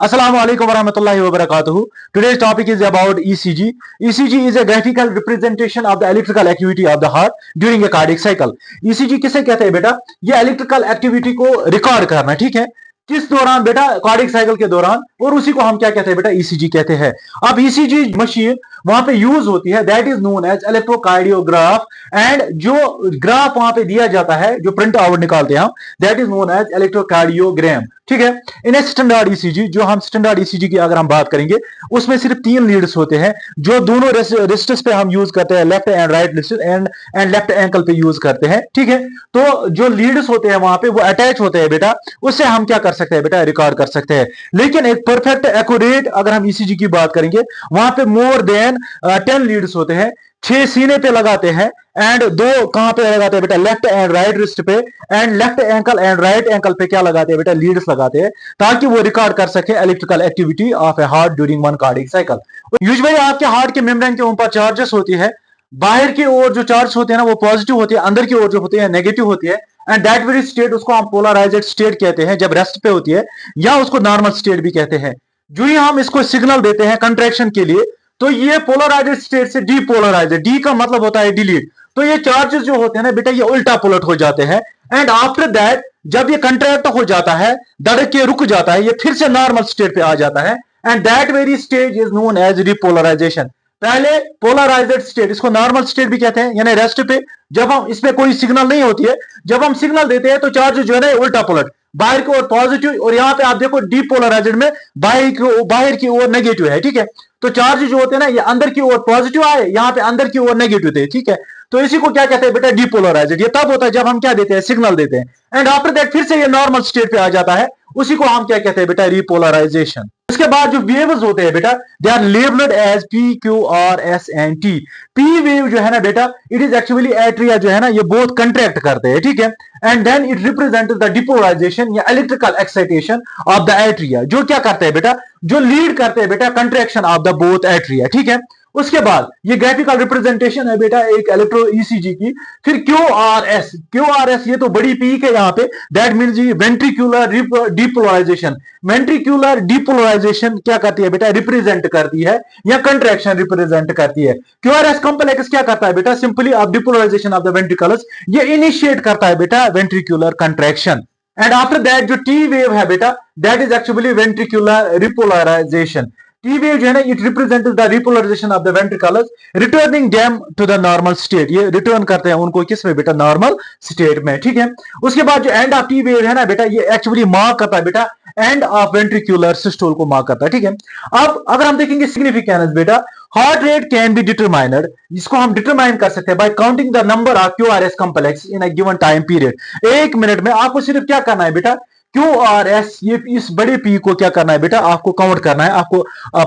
Assalamu alaikum warahmatullahi wabarakatuh. Today's topic is about ECG. ECG is a graphical representation of the electrical activity of the heart during a cardiac cycle. ECG किसे कहते हैं बेटा? ये electrical activity को record करना, ठीक है? किस दौरान बेटा? कार्डियक साइकिल के दौरान, और उसी को हम क्या कहते हैं बेटा? ECG कहते हैं। अब ECG मशीन वहां पे यूज होती है, that is known as electrocardiograph, and जो ग्राफ वहां पे दिया जाता है, जो प्रिंट आउट निकालते हैं हम, that is known as electrocardiogram, ठीक है। इन ए स्टैंडर्ड ईसीजी, जो हम स्टैंडर्ड ईसीजी की अगर हम बात करेंगे, उसमें सिर्फ 3 लीड्स होते हैं, जो दोनों रिस्ट्स पे हम यूज करते हैं, left and right wrist and left ankle पे यूज करते हैं, ठीक है। तो जो लीड्स होते हैं वहां पे वो अटैच होते हैं बेटा, उससे हम क्या कर सकते हैं बेटा? रिकॉर्ड कर सकते हैं। लेकिन एक परफेक्ट एक्यूरेट अगर हम ईसीजी की बात करेंगे, वहां पे मोर देन 10 लीड्स होते हैं। 6 सीने पे लगाते हैं, एंड 2 कहां पे लगाते हैं बेटा? लेफ्ट एंड राइट रिस्ट पे, and left ankle and right ankle पे क्या लगाते हैं बेटा? लीड्स लगाते हैं, ताकि वो रिकॉर्ड कर सके electrical activity of A heart during one cardiac cycle. Usually आपके हार्ट के मेम्ब्रेन के ऊपर चार्जेस होती है। बाहर की ओर जो चार्ज होते हैं ना वो पॉजिटिव होती है, अंदर की ओर जो होती है नेगेटिव होती है, एंड दैट वेरी स्टेट उसको हम पोलराइज्ड स्टेट कहते हैं जब रेस्ट पे होती है, या उसको नॉर्मल स्टेट भी कहते हैं। जो ही हम इसको सिग्नल देते हैं कंट्रैक्शन के लिए, तो ये पोलराइज्ड स्टेट से डीपोलराइज्ड, डी का मतलब होता है डिलीट, तो ये चार्जेस जो होते हैं ना बेटा, ये उल्टा पुलट हो जाते हैं। एंड आफ्टर दैट जब ये कंट्रैक्ट हो जाता है, धड़क के रुक जाता है, ये फिर से नॉर्मल स्टेट पे आ जाता है, and that very stage is known as repolarisation. पहले पोलराइज्ड स्टेट, इसको नॉर्मल स्टेट भी कहते हैं, यानी रेस्ट पे जब हम इसमें कोई सिग्नल नहीं होती है, जब हम सिग्नल देते हैं तो चार्ज जो है ना उल्टा पुलट, बाहर की ओर पॉजिटिव, और यहां पे आप देखो डीपोलराइज्ड में बाहर की ओर नेगेटिव है, ठीक है। तो चार्ज जो होते हैं ना, ये अंदर की ओर पॉजिटिव आए, यहां पे अंदर की ओर नेगेटिव थे, ठीक है। तो इसी को क्या कहते हैं बेटा? डीपोलराइज्ड। ये तब होता है जब हम क्या देते हैं? सिग्नल देते हैं, एंड आफ्टर दैट फिर से ये नॉर्मल स्टेट पे आ जाता है, उसी को हम क्या कहते हैं बेटा? रिपोलराइजेशन। उसके बाद जो वेव्स होते हैं बेटा, they are labelled as P, Q, R, S and T. P wave जो है ना बेटा, इट इज एक्चुअली एट्रिया जो है ना, ये बोथ कंट्रैक्ट करते हैं, ठीक है। And then it represent the depolarization या electrical excitation of the atria, जो क्या करते हैं बेटा? जो लीड करते हैं बेटा contraction of the both atria, ठीक है। उसके बाद ये ग्राफिकल रिप्रेजेंटेशन है बेटा एक इलेक्ट्रो ईसीजी की। फिर क्यूआरएस, क्यूआरएस ये तो बड़ी पीक है यहाँ पे, that means ventricular depolarisation. Ventricular depolarisation क्या करती है बेटा? रिप्रेजेंट करती है, या कंट्रैक्शन रिप्रेजेंट करती है। क्यूआरएस कॉम्प्लेक्स क्या करता है बेटा? Simply of depolarisation of the ventricles, ये इनिशिएट करता है बेटा ventricular contraction. And after that जो टी वेव है बेटा, that is actually ventricular repolarisation. T wave जो है ना, it represent the repolarisation of the ventricles, returning them to the normal state. ये रिटर्न करते हैं उनको किस में बेटा? नॉर्मल स्टेट में, ठीक है। उसके बाद जो एंड ऑफ टी वेव है ना बेटा, ये एक्चुअली मार्क करता है बेटा एंड ऑफ वेंट्रिकुलर सिस्टोल को मार्क करता है, ठीक है। अब अगर हम देखेंगे सिग्निफिकेंस बेटा, heart rate can be determined, इसको हम डिटरमाइन कर सकते हैं bye counting the number of QRS complex in a given time period. 1 minute में आपको सिर्फ क्या करना है बेटा? क्यूआरएस, ये इस बड़े पी को क्या करना है बेटा? आपको काउंट करना है, आपको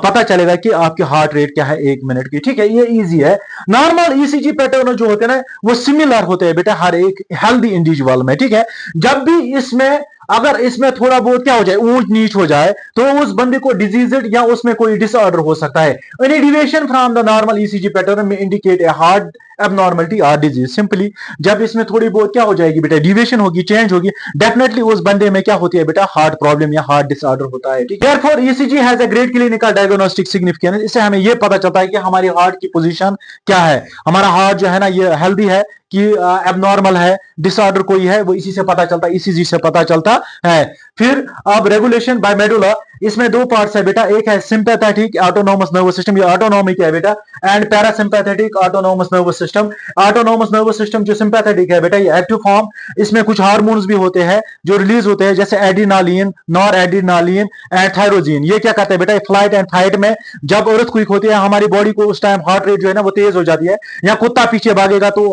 पता चलेगा कि आपकी हार्ट रेट क्या है 1 मिनट की, ठीक है। ये इजी है। नॉर्मल ईसीजी पैटर्न जो होते हैं ना, वो सिमिलर होते हैं बेटा हर एक हेल्दी इंडिविजुअल में, ठीक है। जब भी इसमें अगर इसमें थोड़ा बहुत क्या हो जाए, ऊंच नीच हो जाए, तो उस बंदे को डिजीज या उसमें कोई डिसऑर्डर हो सकता है। Any deviation from the normal ECG pattern में इंडिकेट ए हार्ट एबनॉर्मलिटी और डिजीज। सिंपली जब इसमें थोड़ी बहुत क्या हो जाएगी बेटा? डिविएशन होगी, चेंज होगी, डेफिनेटली उस बंदे में क्या होती है बेटा? हार्ट प्रॉब्लम या हार्ट डिसऑर्डर होता है, ठीक है। Therefore ECG has a great clinical diagnostic significance. इससे हमें यह पता चलता है कि हमारी हार्ट की पोजीशन क्या है, हमारा हार्ट जो है ना ये हेल्दी है कि एबनॉर्मल है, डिसऑर्डर कोई है, वो इसी से पता चलता है, ईसीजी से पता चलता है। फिर अब रेगुलेशन बाय मेडुला, इसमें 2 पार्ट्स है बेटा, एक है सिंपैथेटिक ऑटोनोमस नर्वस सिस्टम, ये ऑटोनॉमिक है बेटा, and parasympathetic autonomous nervous system. Autonomous nervous system जो सिंपैथेटिक है बेटा, ये एक्टिव फॉर्म, इसमें कुछ हार्मोन्स भी होते हैं जो रिलीज होते हैं, जैसे एड्रेनालिन, नॉर एड्रेनालिन एंड थायरोजीन। ये क्या करते हैं बेटा? फ्लाइट एंड फाइट में जब अर्थक्वेक होती है हमारी बॉडी को, उस टाइम हार्ट रेट जो है ना वो तेज हो जाती है, या कुत्ता पीछे भागेगा तो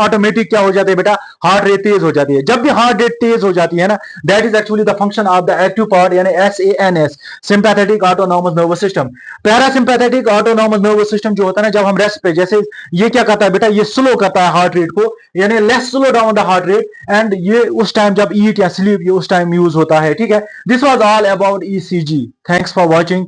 ऑटोमेटिक क्या हो जाती है बेटा? हार्ट रेट तेज हो जाती है। जब भी हार्ट रेट तेज हो जाती है ना, that is actually the function of the active part, यानी SANS, sympathetic autonomous nervous system. Parasympathetic autonomous nervous system जो होता है ना, जब हम रेस्ट पे, जैसे ये क्या करता है बेटा? ये स्लो करता है हार्ट रेट को, यानी less slow down the heart rate, and ये उस टाइम जब ईट या स्लीप, ये उस टाइम यूज होता है, ठीक है। This was all about ECG। Thanks for watching.